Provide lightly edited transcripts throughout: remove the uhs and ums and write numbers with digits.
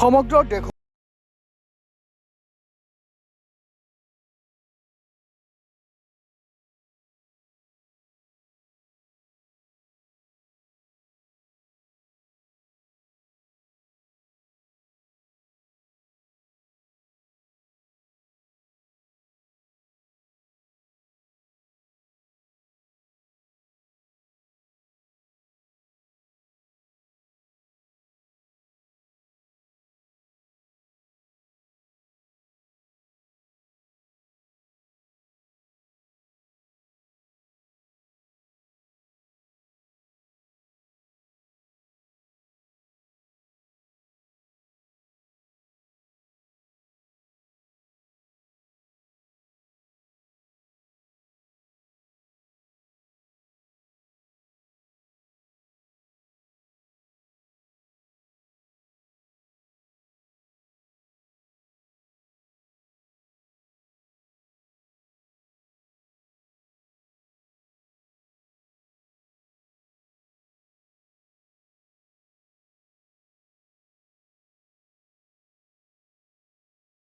সমগ্ৰ দেশ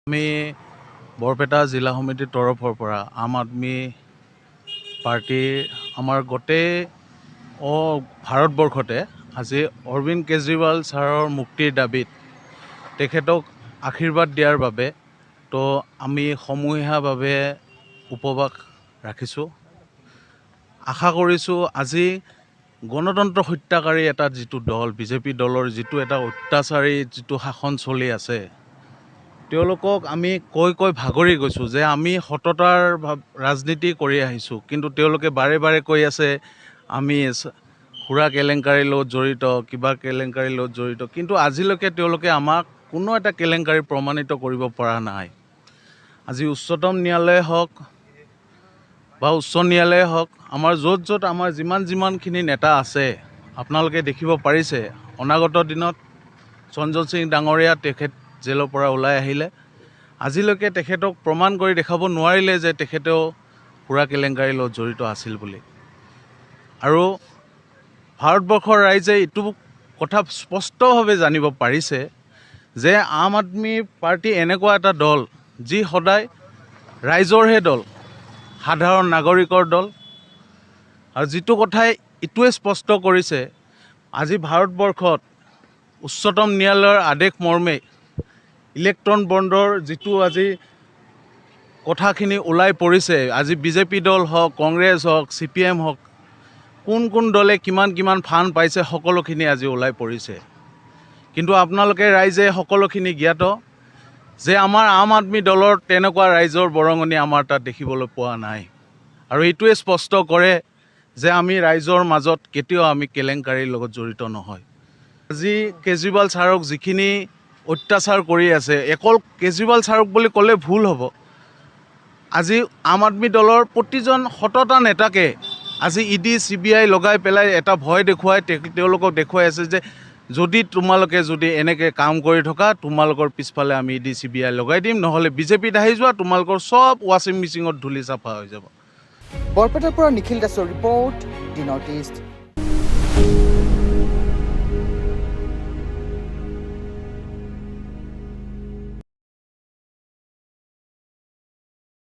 আমি বৰপেটা জিলা সমিতিৰ তৰফৰ পৰা আম আদমি পাৰ্টিৰ আমাৰ গোটেই ভাৰতবৰ্ষতে আজি অৰবিন্দ কেজৰিৱাল ছাৰৰ মুক্তিৰ দাবীত তেখেতক আশীৰ্বাদ দিয়াৰ বাবে তো আমি সমূহীয়াভাৱে উপবাস ৰাখিছোঁ। আশা কৰিছোঁ আজি গণতন্ত্ৰ হত্যাকাৰী এটা যিটো দল বিজেপি দলৰ যিটো এটা অত্যাচাৰী যিটো শাসন চলি আছে, তেওঁলোকক আমি কৈ ভাগৰি গৈছোঁ যে আমি সততাৰ ৰাজনীতি কৰি আহিছোঁ, কিন্তু তেওঁলোকে বাৰে বাৰে কৈ আছে আমি সুৰা কেলেংকাৰীৰ লগত জড়িত, কিবা কেলেংকাৰীৰ লগত জড়িত, কিন্তু আজিলৈকে তেওঁলোকে আমাক কোনো এটা কেলেংকাৰী প্ৰমাণিত কৰিব পৰা নাই। আজি উচ্চতম ন্যায়ালয়ে হওক বা উচ্চ ন্যায়ালয়ে হওক, আমাৰ য'ত আমাৰ যিমানখিনি নেতা আছে আপোনালোকে দেখিব পাৰিছে। অনাগত দিনত সঞ্জয় সিং ডাঙৰীয়া তেখেত জেলৰ পৰা ওলাই আহিলে, আজিলৈকে তেখেতক প্ৰমাণ কৰি দেখাব নোৱাৰিলে যে তেখেতেও সুৰা কেলেংকাৰীৰ লগত জড়িত আছিল বুলি। আৰু ভাৰতবৰ্ষৰ ৰাইজে এইটো কথা স্পষ্টভাৱে জানিব পাৰিছে যে আম আদমি পাৰ্টি এনেকুৱা এটা দল যি সদায় ৰাইজৰহে দল, সাধাৰণ নাগৰিকৰ দল। আৰু যিটো কথাই এইটোৱে স্পষ্ট কৰিছে, আজি ভাৰতবৰ্ষত উচ্চতম ন্যায়ালয়ৰ আদেশ মৰ্মে ইলেক্ট্ৰন বণ্ডৰ যিটো আজি কথাখিনি ওলাই পৰিছে, আজি বিজেপি দল হওক, কংগ্ৰেছ হওক, CPM হওক, কোন দলে কিমান ফাণ্ড পাইছে সকলোখিনি আজি ওলাই পৰিছে। কিন্তু আপোনালোকে ৰাইজে সকলোখিনি জ্ঞাত যে আমাৰ আম আদমি দলৰ তেনেকুৱা ৰাইজৰ বৰঙণি আমাৰ তাত দেখিবলৈ পোৱা নাই। আৰু এইটোৱে স্পষ্ট কৰে যে আমি ৰাইজৰ মাজত কেতিয়াও আমি কেলেংকাৰীৰ লগত জড়িত নহয়। আজি কেজৰিৱাল ছাৰক যিখিনি অত্যাচাৰ কৰি আছে, অকল কেজৰিৱাল ছাৰক বুলি ক'লে ভুল হ'ব। আজি আম আদমি দলৰ প্ৰতিজন সততা নেতাকে আজি ED CBI লগাই পেলাই এটা ভয় দেখুৱাই তেওঁলোকক দেখুৱাই আছে যে তোমালোকে যদি এনেকৈ কাম কৰি থকা, তোমালোকৰ পিছফালে আমি ED CBI লগাই দিম, নহ'লে বিজেপিত আহি যোৱা, তোমালোকৰ চব ৱাশ্বিং মেচিনত ধূলি চাফা হৈ যাব। বৰপেটাৰ পৰা নিখিল দাসৰ ৰিপৰ্ট, দি নৰ্থ ইষ্ট।